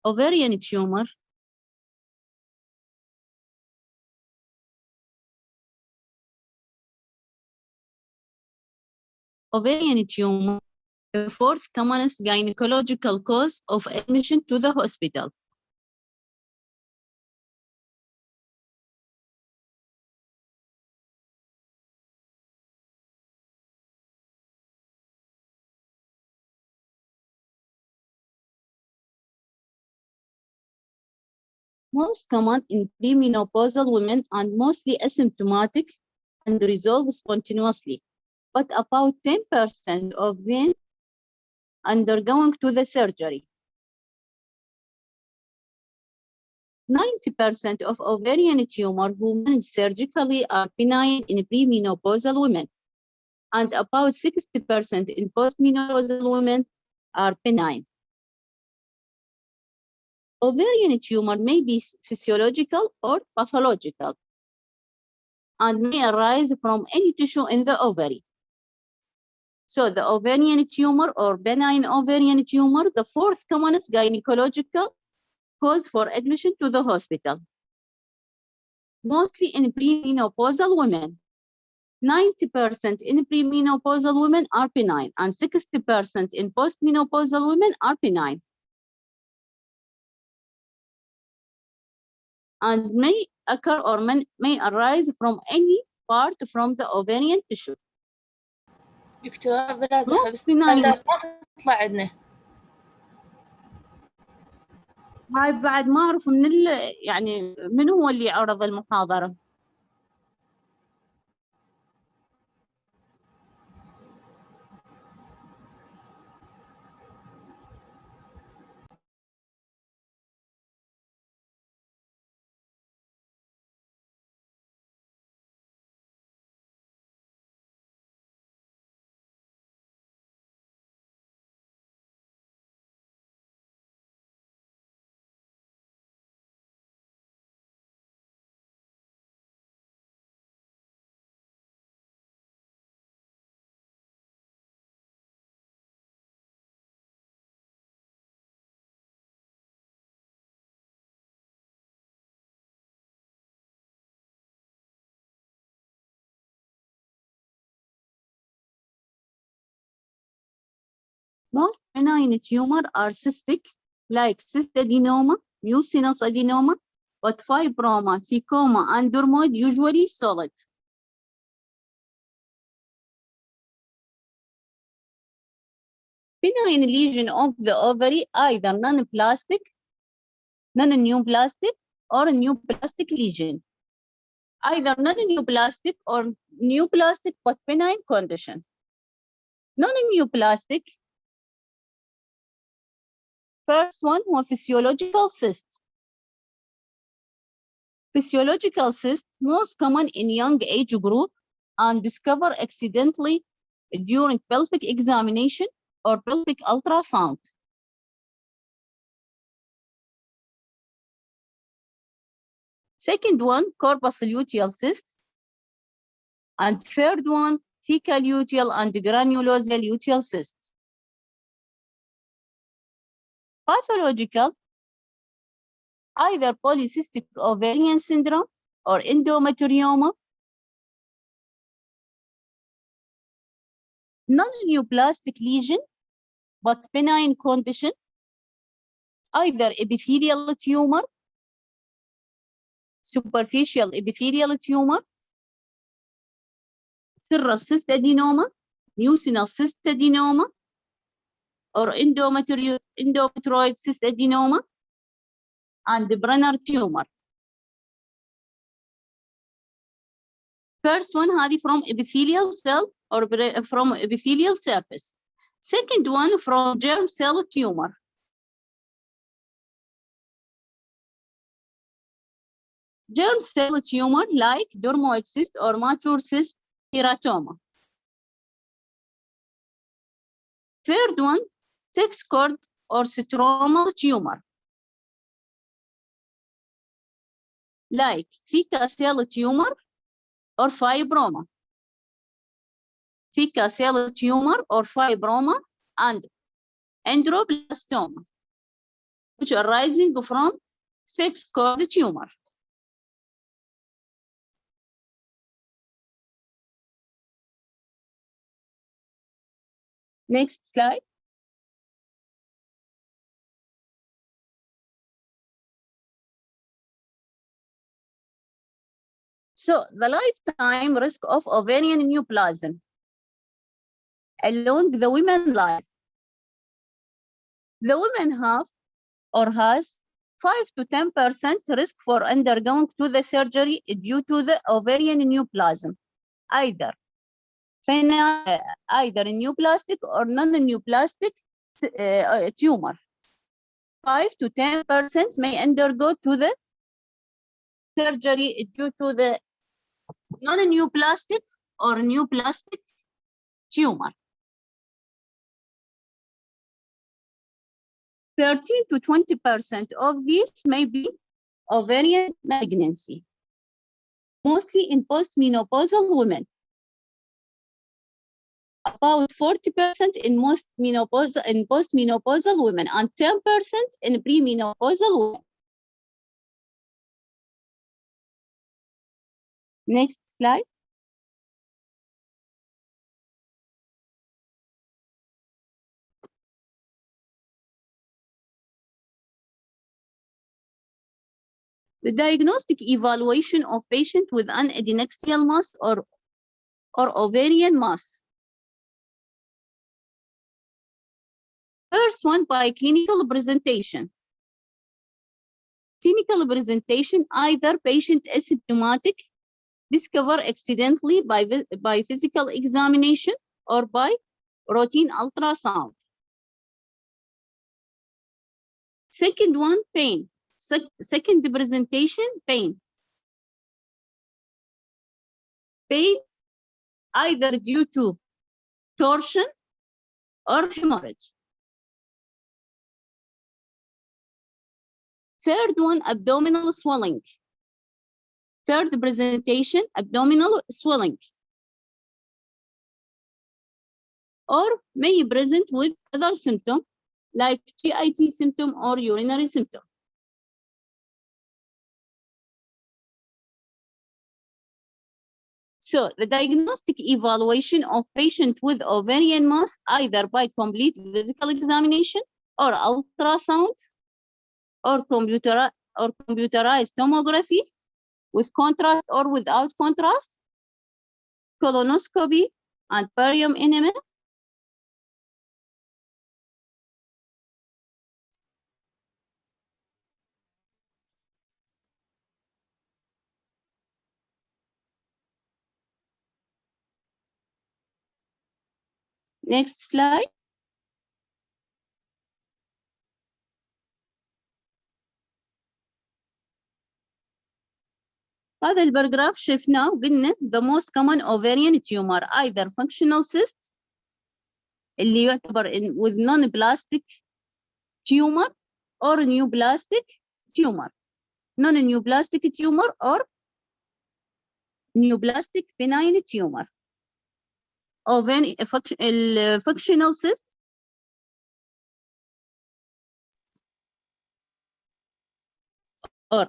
ovarian tumor, the fourth commonest gynecological cause of admission to the hospital. Most common in premenopausal women and mostly asymptomatic and resolve spontaneously, but about 10% of them undergoing to the surgery. 90% of ovarian tumor who manage surgically are benign in premenopausal women, and about 60% in postmenopausal women are benign. Ovarian tumor may be physiological or pathological and may arise from any tissue in the ovary. So the ovarian tumor or benign ovarian tumor, the fourth commonest gynecological cause for admission to the hospital. Mostly in premenopausal women. 90% in premenopausal women are benign and 60% in postmenopausal women are benign. And may occur or may arise from any part from the ovarian tissue. دكتورة بلازم بس benign. ما تطلع عندنا. هاي بعد ما أعرف يعني من هو اللي عرض المحاضرة. Most benign tumors are cystic, like cystadenoma, mucinous adenoma, but fibroma, sarcoma, and dermoid usually solid. Benign lesion of the ovary, either non-neoplastic, or neoplastic lesion. Either non-neoplastic or neoplastic but benign condition. Non-neoplastic, first one was physiological cyst. Physiological cyst most common in young age group and discovered accidentally during pelvic examination or pelvic ultrasound. Second one, corpus luteal cyst. And third one, theca luteal and granulosa luteal cyst. Pathological, either polycystic ovarian syndrome or endometrioma. Non-neoplastic lesion, but benign condition, either epithelial tumor, superficial epithelial tumor, serous cystadenoma, mucinous cystadenoma, or endometrioid cystadenoma, and the Brenner tumor. First one had from epithelial cell or from epithelial surface. Second one from germ cell tumor. Germ cell tumor like dermoid cyst or mature cyst teratoma. Third one, sex cord or stromal tumor. Like theca cell tumor or fibroma. Theca cell tumor or fibroma and androblastoma. which are arising from 6-cord tumor. Next slide. So the lifetime risk of ovarian neoplasm along the women's life. The women have or has 5 to 10% risk for undergoing to the surgery due to the ovarian neoplasm, either neoplastic or non-neoplastic tumor. 5 to 10% may undergo to the surgery due to the non-neoplastic or neoplastic tumor. 13 to 20% of these may be ovarian malignancy, mostly in postmenopausal women. About 40% in postmenopausal women and 10% in premenopausal women. Next slide. The diagnostic evaluation of patient with an adnexal mass or ovarian mass. First one, by clinical presentation. Clinical presentation, either patient asymptomatic, discovered accidentally by physical examination or by routine ultrasound. Second one, pain. Second presentation, pain. Pain either due to torsion or hemorrhage. Third one, abdominal swelling. Third presentation, abdominal swelling. Or may present with other symptom like GIT symptom or urinary symptom. So the diagnostic evaluation of patient with ovarian mass, either by complete physical examination or ultrasound or computerized tomography with contrast or without contrast, colonoscopy and barium enema. Next slide. هذا الباراجراف شفناه قلنا the most common ovarian tumor either functional cyst اللي يعتبر with non-plastic tumor or neoplastic tumor. Non-neoplastic tumor or neoplastic benign tumor. Functional cyst or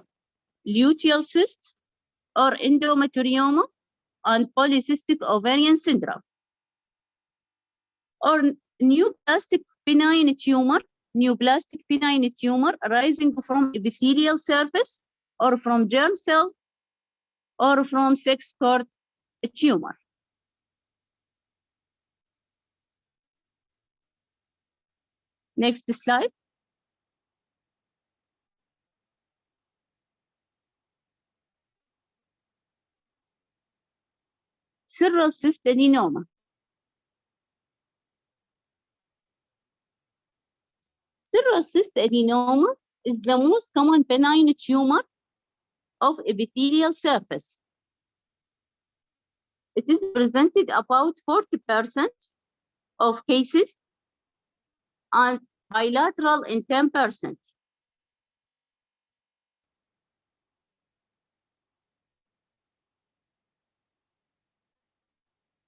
luteal cyst or endometrioma and polycystic ovarian syndrome, or neoplastic benign tumor arising from epithelial surface or from germ cell or from 6-cord tumor. Next slide. Serous cyst adenoma. Serous cyst adenoma is the most common benign tumor of epithelial surface. It is presented about 40% of cases and bilateral in 10%.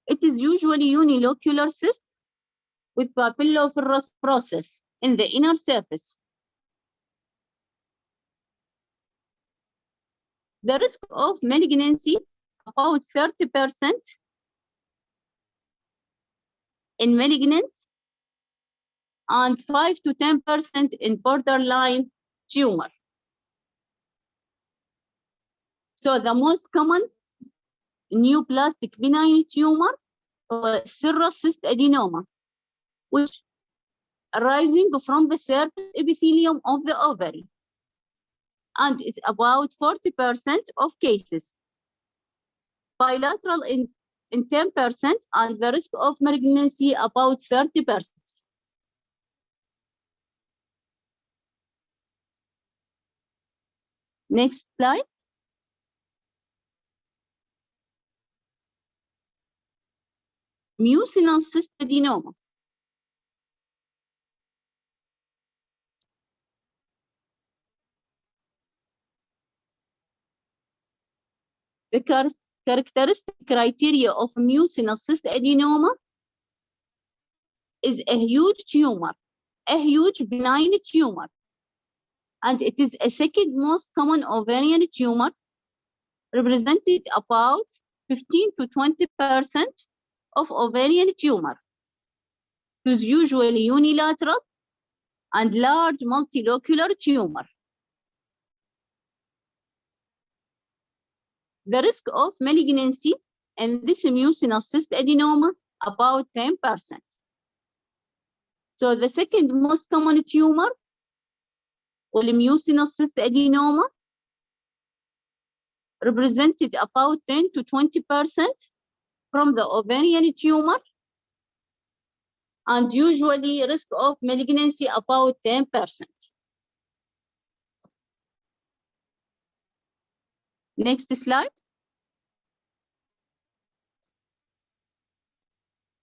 It is usually unilocular cyst with papillophorus process in the inner surface. The risk of malignancy about 30% in malignant and 5 to 10% in borderline tumor. So the most common neoplastic benign tumor serous cyst adenoma, which arising from the surface epithelium of the ovary. And it's about 40% of cases. Bilateral in 10%, and the risk of malignancy about 30%. Next slide. Mucinous cyst adenoma. The characteristic criteria of mucinous cyst adenoma is a huge tumor, a huge benign tumor, and it is a second most common ovarian tumor, represented about 15 to 20% of ovarian tumor. It is usually unilateral and large multilocular tumor. The risk of malignancy in this mucinous cyst adenoma about 10%. So the second most common tumor, mucinous cyst adenoma, represented about 10 to 20% from the ovarian tumor, and usually risk of malignancy about 10%. Next slide.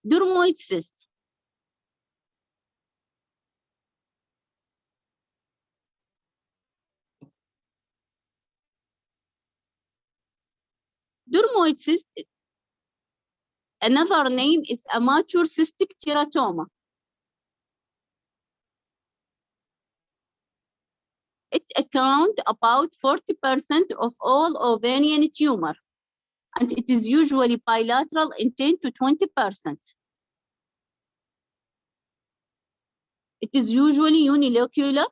Dermoid cyst. Dermoid cyst, another name is amateur cystic teratoma. It accounts about 40% of all ovarian tumor, and it is usually bilateral in 10 to 20%. It is usually unilocular,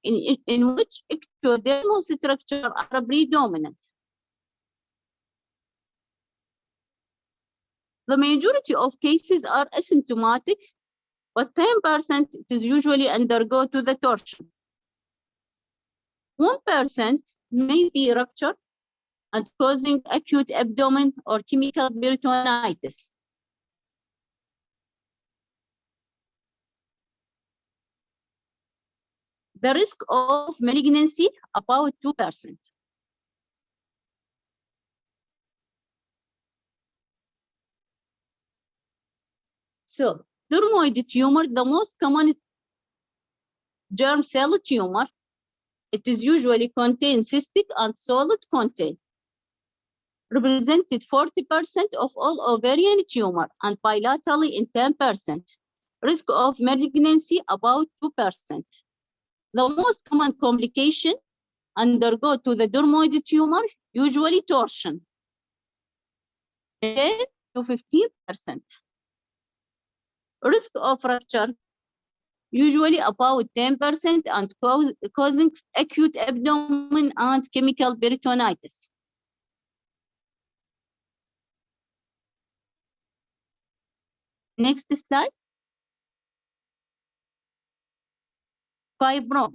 in which ectodermal structures are predominant. The majority of cases are asymptomatic, but 10% it is usually undergo to the torsion. 1% may be ruptured and causing acute abdomen or chemical peritonitis. The risk of malignancy about 2%. So, dermoid tumor, the most common germ cell tumor. It is usually contain cystic and solid content. Represented 40% of all ovarian tumor and bilaterally in 10%. Risk of malignancy about 2%. The most common complication undergo to the dermoid tumor, usually torsion, 10 to 15%. Risk of rupture, usually about 10% and causing acute abdomen and chemical peritonitis. Next slide. Fibroma.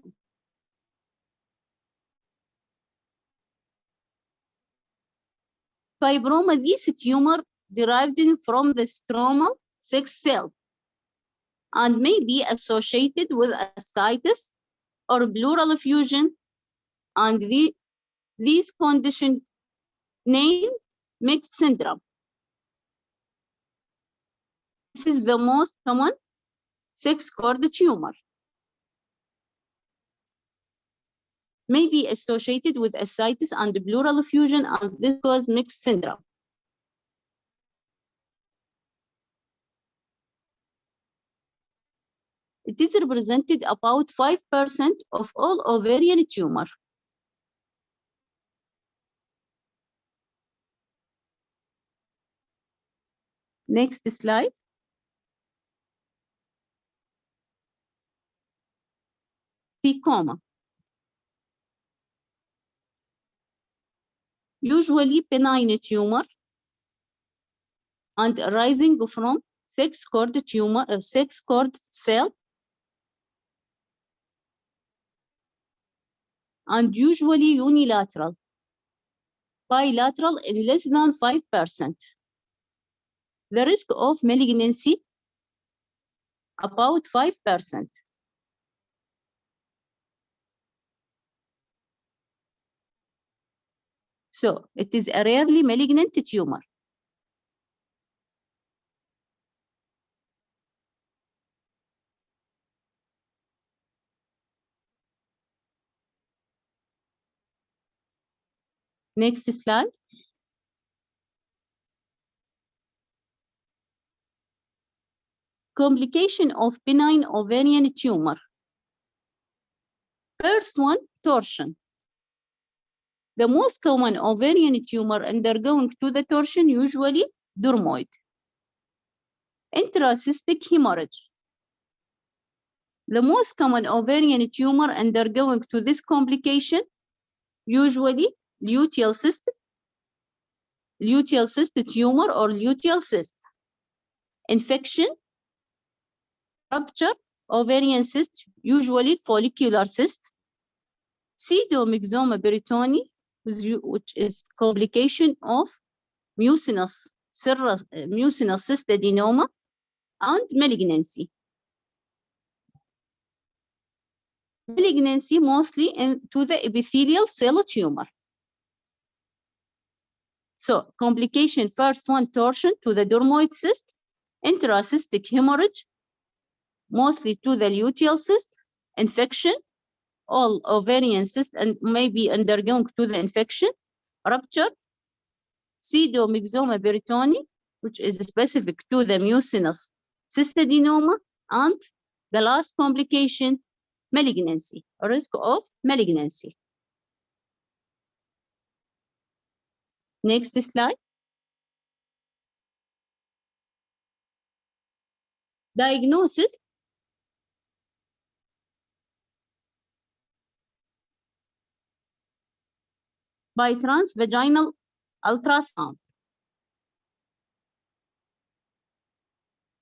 Fibroma, this tumor derived from the stromal sex cell and may be associated with ascites or pleural effusion, and these conditions named mixed syndrome. This is the most common sex cord tumor. May be associated with ascites and pleural effusion, and this causes mixed syndrome. It is represented about 5% of all ovarian tumor. Next slide. في coma. Usually benign tumor and arising from six-cord tumor, six-cord cell, and usually unilateral. Bilateral in less than 5%. The risk of malignancy about 5%. So it is a rarely malignant tumor. Next slide. Complication of benign ovarian tumor. First one, torsion. The most common ovarian tumor undergoing to the torsion usually dermoid. Intracystic hemorrhage. The most common ovarian tumor undergoing to this complication usually luteal cyst tumor or luteal cyst. Infection, rupture, ovarian cyst, usually follicular cyst. Pseudomyxoma berytoni, which is complication of mucinous cystadenoma and malignancy. Malignancy mostly into the epithelial cell tumor. So complication, first one, torsion to the dermoid cyst, intracystic hemorrhage, mostly to the luteal cyst, infection, all ovarian cyst and maybe undergoing to the infection, rupture, pseudomyxoma berytoni, which is specific to the mucinous cystadenoma, and the last complication, malignancy, risk of malignancy. Next slide. Diagnosis. By transvaginal ultrasound.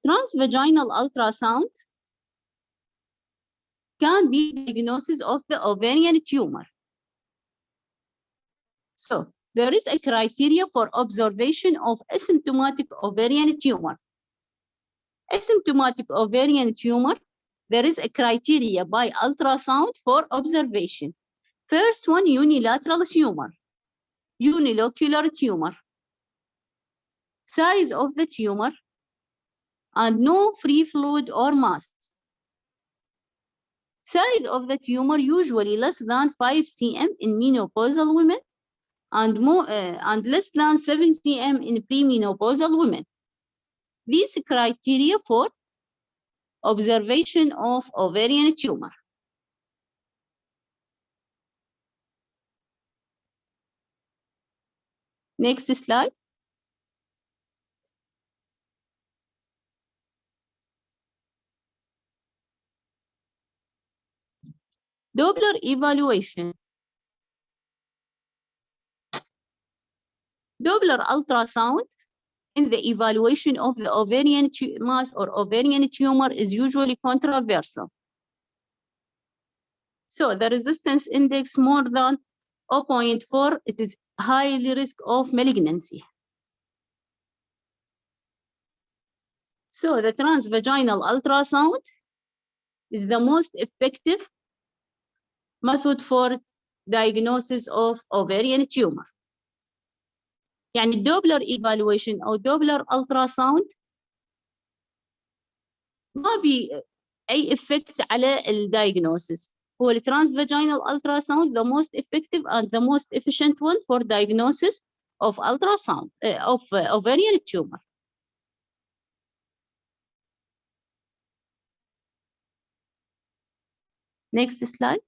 Transvaginal ultrasound can be diagnosis of the ovarian tumor. So there is a criteria for observation of asymptomatic ovarian tumor. Asymptomatic ovarian tumor, there is a criteria by ultrasound for observation. First one, unilateral tumor, unilocular tumor, size of the tumor, and no free fluid or mass. Size of the tumor usually less than 5 cm in menopausal women and less than 7 cm in premenopausal women. These criteria for observation of ovarian tumor. Next slide. Doppler evaluation. Doppler ultrasound in the evaluation of the ovarian mass or ovarian tumor is usually controversial. So the resistance index more than 0.4, it is highly risk of malignancy. So the transvaginal ultrasound is the most effective method for diagnosis of ovarian tumor. يعني Doppler evaluation أو Doppler ultrasound ما بي أي effect على الdiagnosis. هو transvaginal ultrasound the most effective and the most efficient one for diagnosis of ultrasound of ovarian tumor. Next slide.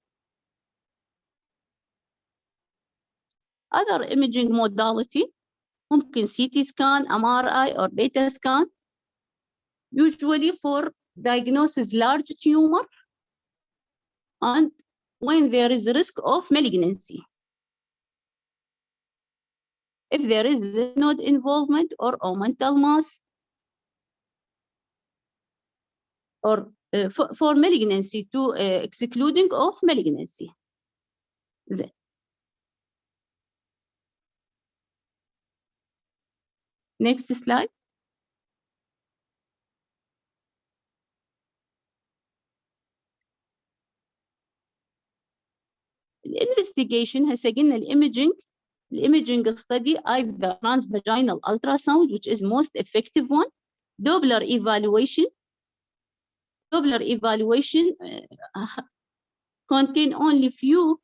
Other imaging modality ممكن CT scan, MRI or beta scan, usually for diagnosis large tumor and when there is risk of malignancy. If there is lymph node involvement or omental mass, or for malignancy to excluding of malignancy. Then. Next slide. Investigation هسجلنا الimaging study, either transvaginal ultrasound, which is most effective one, Doppler evaluation contain only few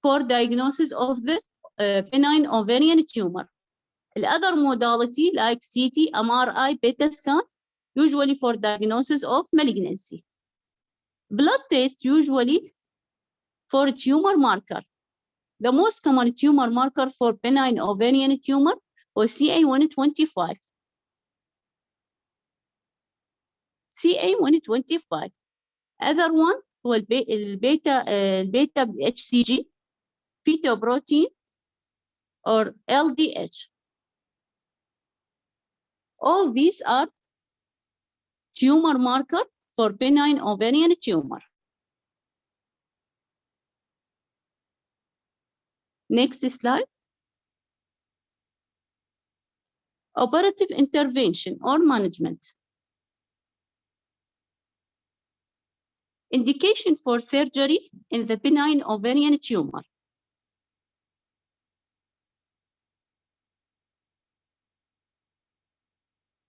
for diagnosis of the benign ovarian tumor. The other modality like CT, MRI, beta scan, usually for diagnosis of malignancy. Blood test usually for tumor marker. The most common tumor marker for benign ovarian tumor was CA125. CA125. Other one will be beta HCG, fetoprotein, or LDH. All these are tumor marker for benign ovarian tumor. Next slide. Operative intervention or management. Indication for surgery in the benign ovarian tumor.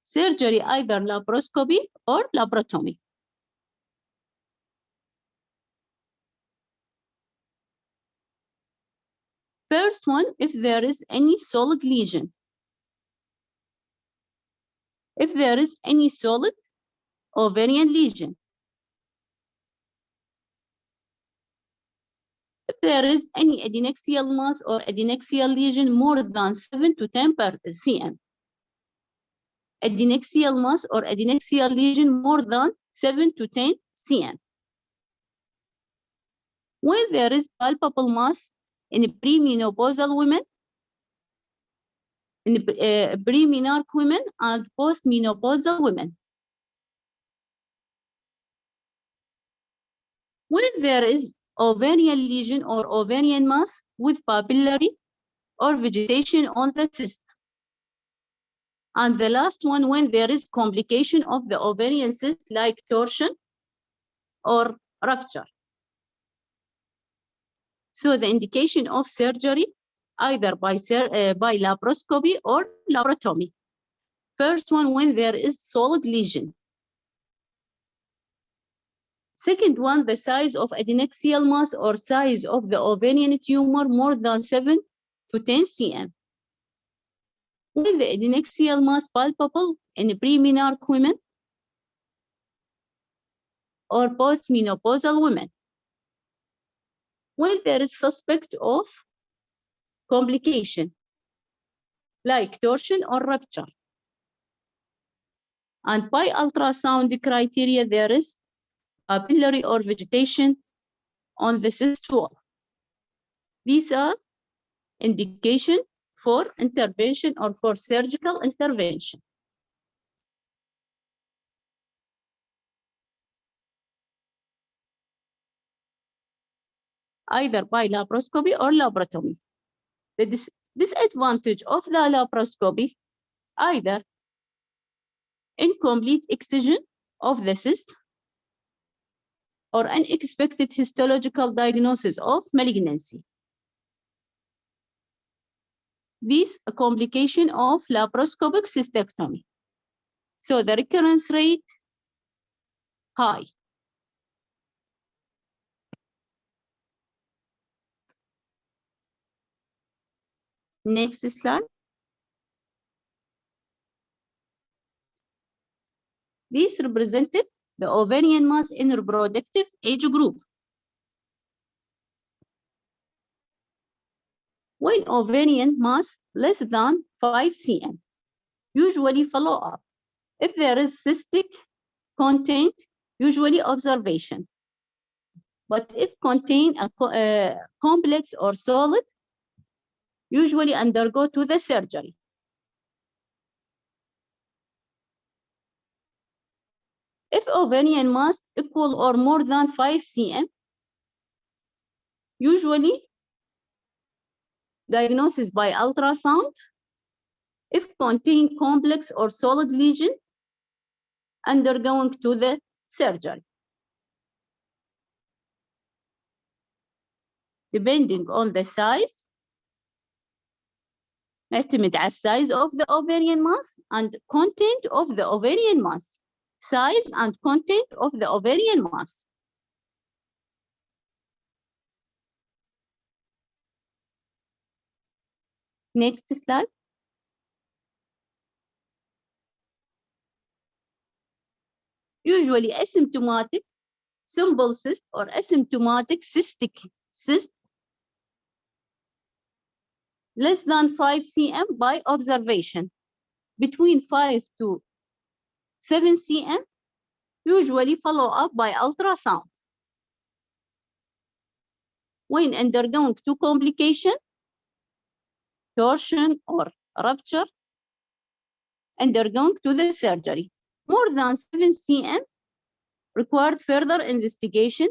Surgery, either laparoscopy or laparotomy. First one, if there is any solid lesion. If there is any solid ovarian lesion. If there is any adnexial mass or adnexial lesion more than 7 to 10 cm. Adnexial mass or adnexial lesion more than 7 to 10 cm. When there is palpable mass in premenopausal women, in premenarche women and postmenopausal women. When there is ovarian lesion or ovarian mass with papillary or vegetation on the cyst. And the last one, when there is complication of the ovarian cyst like torsion or rupture. So the indication of surgery, either by laparoscopy or laparotomy. First one, when there is solid lesion. Second one, the size of adnexial mass or size of the ovarian tumor more than 7 to 10 cm. When the adnexial mass palpable in premenarche women or postmenopausal women. When there is suspect of complication like torsion or rupture. And by ultrasound criteria, there is papillary or vegetation on the cyst wall. These are indication for intervention or for surgical intervention. Either by laparoscopy or laparotomy. The disadvantage of the laparoscopy, either incomplete excision of the cyst or unexpected histological diagnosis of malignancy. This a complication of laparoscopic cystectomy. So the recurrence rate high. Next slide. This represented the ovarian mass in reproductive age group. When ovarian mass less than 5 cm. Usually follow up. If there is cystic content, usually observation. But if contain a complex or solid, usually undergo to the surgery. If ovarian mass equal or more than 5 cm, usually diagnosis by ultrasound. If contain complex or solid lesion, undergoing to the surgery. Depending on the size, نعتمد على size of the ovarian mass and content of the ovarian mass. Size and content of the ovarian mass. Next slide. Usually asymptomatic simple cyst or asymptomatic cystic cyst less than 5 cm by observation. Between 5 to 7 cm, usually follow up by ultrasound. When undergoing to complication, torsion or rupture, undergoing to the surgery. More than 7 cm required further investigation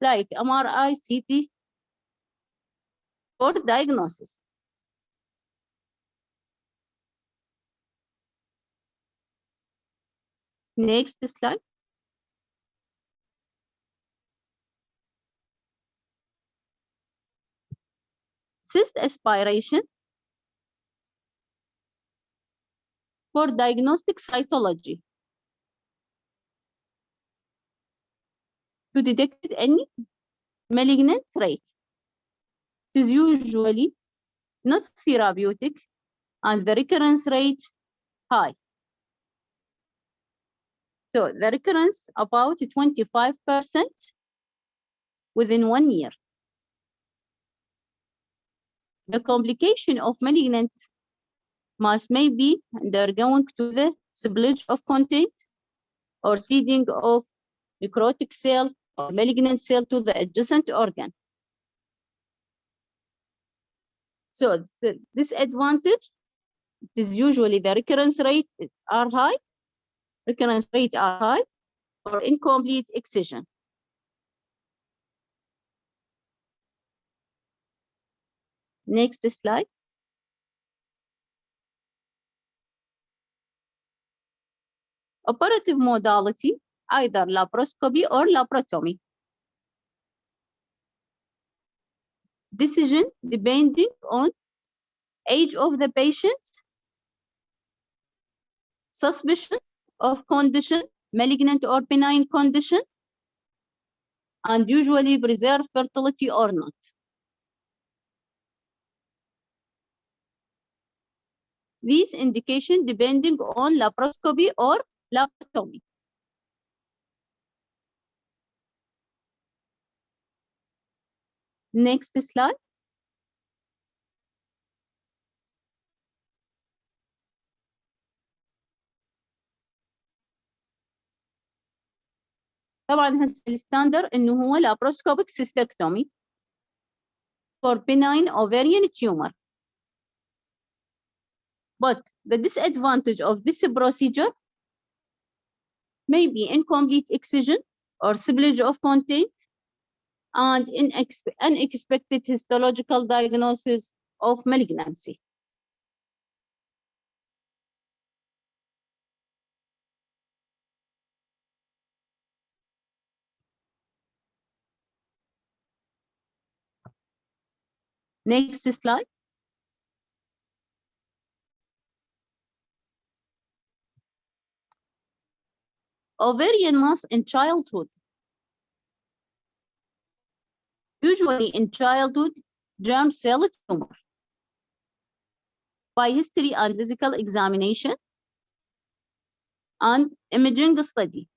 like MRI, CT for diagnosis. Next slide. Cyst aspiration for diagnostic cytology to detect any malignant trait. It is usually not therapeutic and the recurrence rate high. So the recurrence about 25% within 1 year. The complication of malignant mass may be undergoing to the spillage of content or seeding of necrotic cell or malignant cell to the adjacent organ. So the disadvantage is usually the recurrence rate are high, or incomplete excision. Next slide. Operative modality, either laparoscopy or laparotomy. Decision depending on age of the patient, suspicion of condition, malignant or benign condition, and usually preserve fertility or not. These indication depending on laparoscopy or laparotomy. Next slide. طبعا هسه الستاندر انه هو laparoscopic cystectomy for benign ovarian tumor. But the disadvantage of this procedure may be incomplete excision or spillage of content and unexpected histological diagnosis of malignancy. Next slide. Ovarian mass in childhood. Usually in childhood, germ cell tumor. By history and physical examination and imaging study.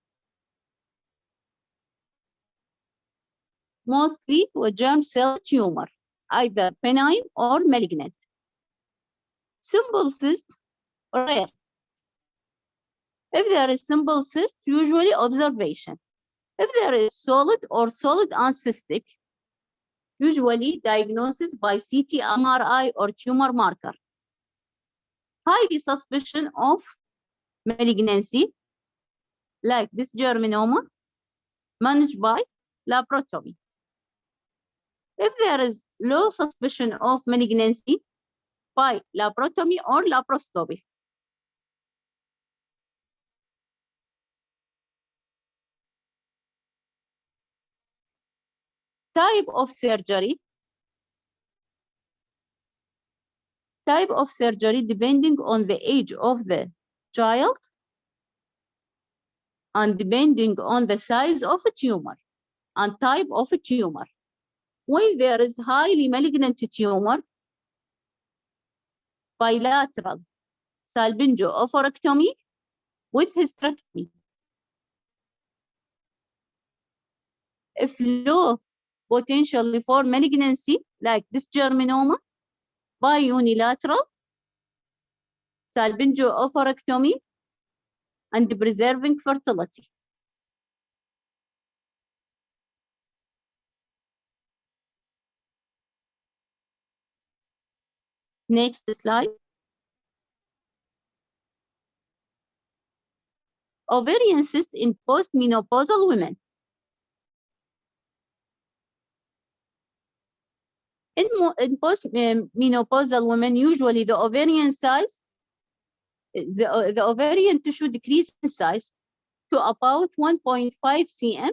Mostly with germ cell tumor, either benign or malignant. Simple cyst, rare. If there is simple cyst, usually observation. If there is solid or solid and cystic, usually diagnosis by CT, MRI, or tumor marker. Highly suspicion of malignancy, like this germinoma, managed by laparotomy. If there is low suspicion of malignancy, by laparotomy or laparoscopy. Type of surgery. Type of surgery depending on the age of the child and depending on the size of a tumor and type of a tumor. When there is highly malignant tumor, bilateral salpingo-oophorectomy with hysterectomy. If low potential for malignancy, like this germinoma, by unilateral salpingo-oophorectomy and preserving fertility. Next slide. Ovarian cyst in postmenopausal women. In postmenopausal women, usually the ovarian size, the ovarian tissue decreases in size to about 1.5 cm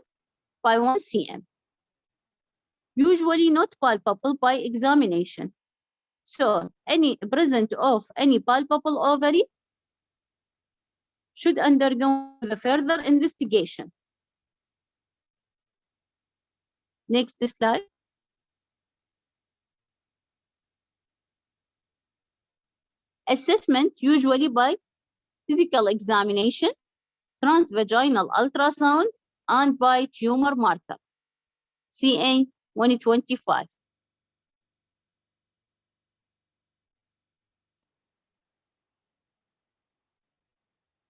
by 1 cm. Usually not palpable by examination. So any present of any palpable ovary should undergo the further investigation. Next slide. Assessment usually by physical examination, transvaginal ultrasound, and by tumor marker, CA 125.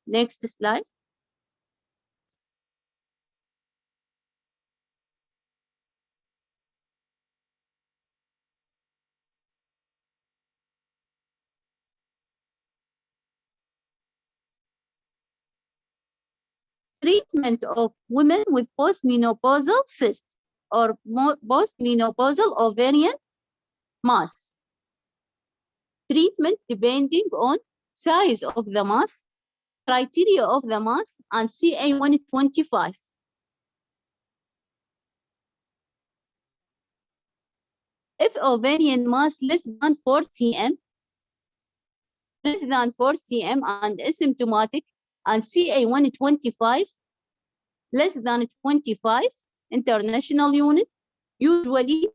Next slide. Treatment of women with postmenopausal cyst or postmenopausal ovarian mass. Treatment depending on size of the mass, criteria of the mass, and CA 125. If ovarian mass less than 4 cm, and asymptomatic, and CA 125 less than 25 international unit, usually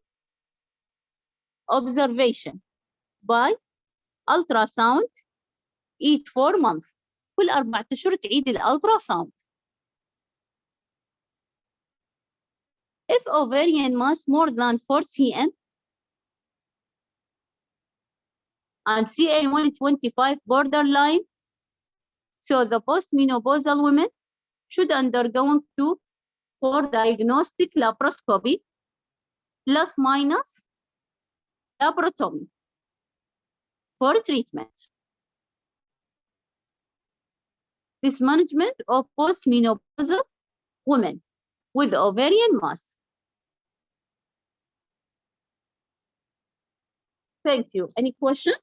observation by ultrasound each 4 months. كل 4 أشهر تعيد الالتراساوند. If ovarian mass more than 4 cm and CA 125 borderline, so the postmenopausal women should undergo for diagnostic laparoscopy plus minus laparotomy for treatment. This management of postmenopausal women with ovarian mass. Thank you. Any question?